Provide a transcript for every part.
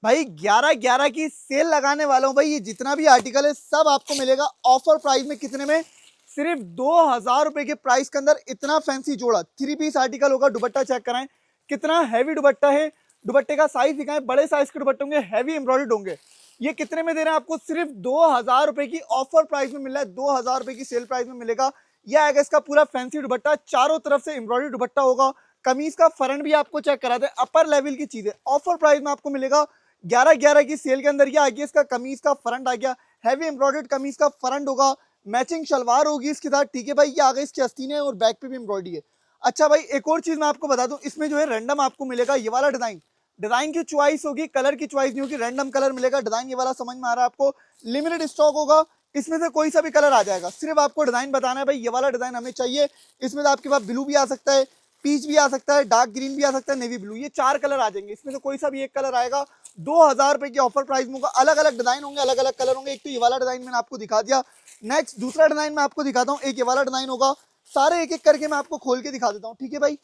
भाई 11/11 की सेल लगाने वाला हूँ भाई। ये जितना भी आर्टिकल है सब आपको मिलेगा ऑफर प्राइस में। कितने में? सिर्फ 2000 रुपए के प्राइस के अंदर इतना फैंसी जोड़ा 3 पीस आर्टिकल होगा। दुपट्टा चेक कराएं, कितना हैवी दुपट्टा है। दुपट्टे का साइज दिखाएं, बड़े साइज के दुपट्टे होंगे, हैवी एम्ब्रॉयडर्ड होंगे। ये कितने में दे रहे हैं आपको? सिर्फ 2000 रुपए की ऑफर प्राइस में मिल रहा है। 2000 रुपए की सेल प्राइस में मिलेगा। यह आएगा इसका पूरा फैंसी दुपट्टा, चारों तरफ से एम्ब्रॉयडर्ड दुपट्टा होगा। कमीज का फ्रंट भी आपको चेक करा दे, अपर लेवल की चीज है। ऑफर प्राइस में आपको मिलेगा 11/11 की सेल के अंदर। ये आ गया इसका कमीज का फ्रंट, आ गया हैवी एम्ब्रॉयडर्ड कमीज का फ्रंट होगा। मैचिंग शलवार होगी इसके साथ, ठीक है भाई। ये आ गई इसकी आस्तीन है और बैक पे भी एम्ब्रॉयडरी है। अच्छा भाई, एक और चीज मैं आपको बता दूं, इसमें जो है रैंडम आपको मिलेगा ये वाला डिजाइन। डिजाइन की चॉइस होगी, कलर की चॉइस नहीं होगी, रैंडम कलर मिलेगा। डिजाइन ये वाला समझ में आ रहा है आपको? लिमिटेड स्टॉक होगा, इसमें से कोई सा भी कलर आ जाएगा। सिर्फ आपको डिजाइन बताना है भाई, ये वाला डिजाइन हमें चाहिए। इसमें से आपके पास ब्लू भी आ सकता है, पीच भी आ सकता है, डार्क ग्रीन भी आ सकता है, नेवी ब्लू, ये 4 कलर आ जाएंगे। इसमें से कोई सा भी एक कलर आएगा। 2000 रुपए की ऑफर प्राइस में होगा। अलग अलग डिजाइन होंगे, अलग अलग कलर होंगे। एक तो ये वाला डिजाइन मैंने आपको दिखा दिया। नेक्स्ट दूसरा डिजाइन मैं आपको दिखाता हूँ। एक ये वाला डिजाइन होगा। सारे एक एक करके मैं आपको खोल के दिखा देता हूँ, ठीक है भाई।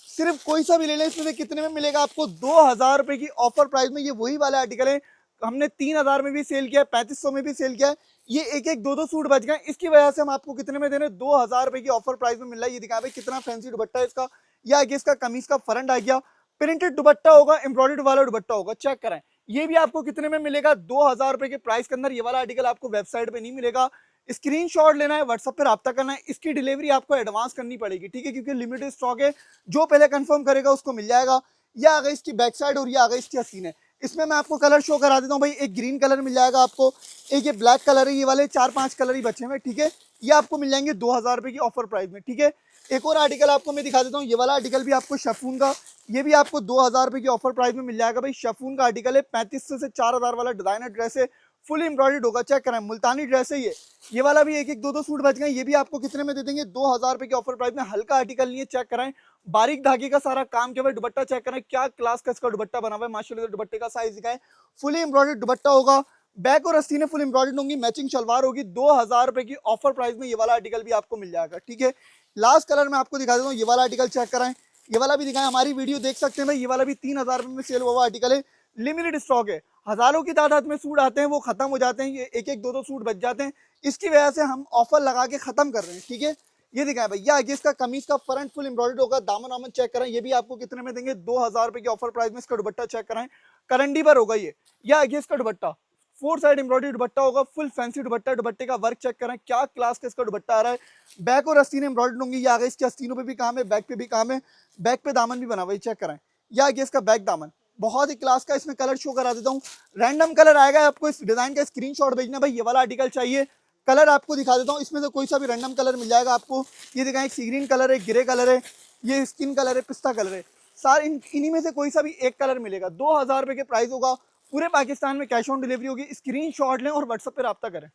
सिर्फ कोई सा भी ले लें, इसमें से कितने में मिलेगा आपको? 2000 रुपए की ऑफर प्राइस में। ये वही वाले आर्टिकल है, हमने 3000 में भी सेल किया है, 3500 में भी सेल किया है। ये एक एक दो दो सूट बच गए, इसकी वजह से हम आपको कितने में दे रहे हैं? 2000 रुपए की ऑफर प्राइस में मिल रहा है। ये दिखा भाई कितना फैंसी दुपट्टा है इसका। ये आ गया इसका कमीज का फ्रंट, आ गया प्रिंटेड दुपट्टा होगा, एम्ब्रॉयडर्ड वाला दुपट्टा होगा। चेक करें, ये भी आपको कितने में मिलेगा? 2000 रुपए के प्राइस के अंदर। ये वाला आर्टिकल आपको वेबसाइट पे नहीं मिलेगा। स्क्रीनशॉट लेना है, व्हाट्सएप पे राब्ता करना है। इसकी डिलीवरी आपको एडवांस करनी पड़ेगी, ठीक है, क्योंकि लिमिटेड स्टॉक है। जो पहले कंफर्म करेगा उसको मिल जाएगा। ये आ गई इसकी बैक साइड और ये आ गई इसकी हसीन है। इसमें मैं आपको कलर शो करा देता हूँ भाई। एक ग्रीन कलर मिल जाएगा आपको, एक ये ब्लैक कलर है। ये वाले 4-5 कलर ही बचे हैं, ठीक है। ये आपको मिल जाएंगे 2000 रुपए की ऑफर प्राइस में, ठीक है। एक और आर्टिकल आपको मैं दिखा देता हूँ। ये वाला आर्टिकल भी आपको शिफॉन का, ये भी आपको 2000 रुपए की ऑफर प्राइस में मिल जाएगा भाई। शिफॉन का आर्टिकल है, 3500 से 4000 वाला डिजाइनर ड्रेस है, फुल एम्ब्रॉयडर्ड होगा। चेक करें, मुल्तानी ड्रेस है ये वाला भी एक एक दो दो सूट बच गए। ये भी आपको कितने में दे देंगे? 2000 रुपए की ऑफर प्राइस में। हल्का आर्टिकल नहीं है, चेक कराएं, बारीक धागे का सारा काम किया हुआ है। दुपट्टा चेक करें, क्या क्लास का इसका दुपट्टा बना हुआ है माशाल्लाह। दुपट्टे का साइज दिखाएं, फुली एम्ब्रॉयडर्ड दुपट्टा होगा। बैक और अस्तीने फुल एम्ब्रॉयडर्ड होंगी, मैचिंग शलवार होगी। 2000 रुपए की ऑफर प्राइस में ये वाला आर्टिकल भी आपको मिल जाएगा, ठीक है। लास्ट कलर मैं आपको दिखा देता हूँ। ये वाला आर्टिकल चेक कराएं, ये वाला भी दिखाएं। हमारी वीडियो देख सकते हैं भाई। ये वाला भी 3000 रुपए में सेल हुआ आर्टिकल है, लिमिटेड स्टॉक है। हजारों की तादाद में सूट आते हैं, वो खत्म हो जाते हैं। ये एक एक दो दो सूट बच जाते हैं, इसकी वजह से हम ऑफर लगा के खत्म कर रहे हैं, ठीक है। ये दिखाएं भैया, आगे इसका कमीज का फ्रंट फुल एम्ब्रॉयडर्ड होगा। दामन वामन चेक करें, ये भी आपको कितने में देंगे? 2000 रुपए की ऑफर प्राइस में। इसका दुपट्टा चेक कराएं, करंडी पर होगा ये आगे इसका दुपट्टा 4 साइड एम्ब्रॉयडरी दुपट्टा होगा, फुल फैंसी दुपट्टा। दुपट्टे का वर्क चेक करें, क्या क्लास का इसका दुपट्टा आ रहा है। बैक और आस्तीन एम्ब्रॉयडर्ड होंगी। ये आगे इसके आस्तीनों पे भी काम है, बैक पे भी काम है। बैक पे दामन भी बना हुआ है, चेक करें। ये आगे इसका बैक दामन बहुत ही क्लास का। इसमें कलर शो करा देता हूँ, रैंडम कलर आएगा। आपको इस डिजाइन का स्क्रीनशॉट भेजना भाई, ये वाला आर्टिकल चाहिए। कलर आपको दिखा देता हूँ, इसमें से कोई सा भी रैंडम कलर मिल जाएगा आपको। ये दिखाएं, एक सी ग्रीन कलर है, ग्रे कलर है, ये स्किन कलर है, पिस्ता कलर है। सारे इन्हीं में से कोई सा भी एक कलर मिलेगा। 2000 रुपए के प्राइस होगा। पूरे पाकिस्तान में कैश ऑन डिलीवरी होगी। स्क्रीनशॉट लें और व्हाट्सएप पे राब्ता करें।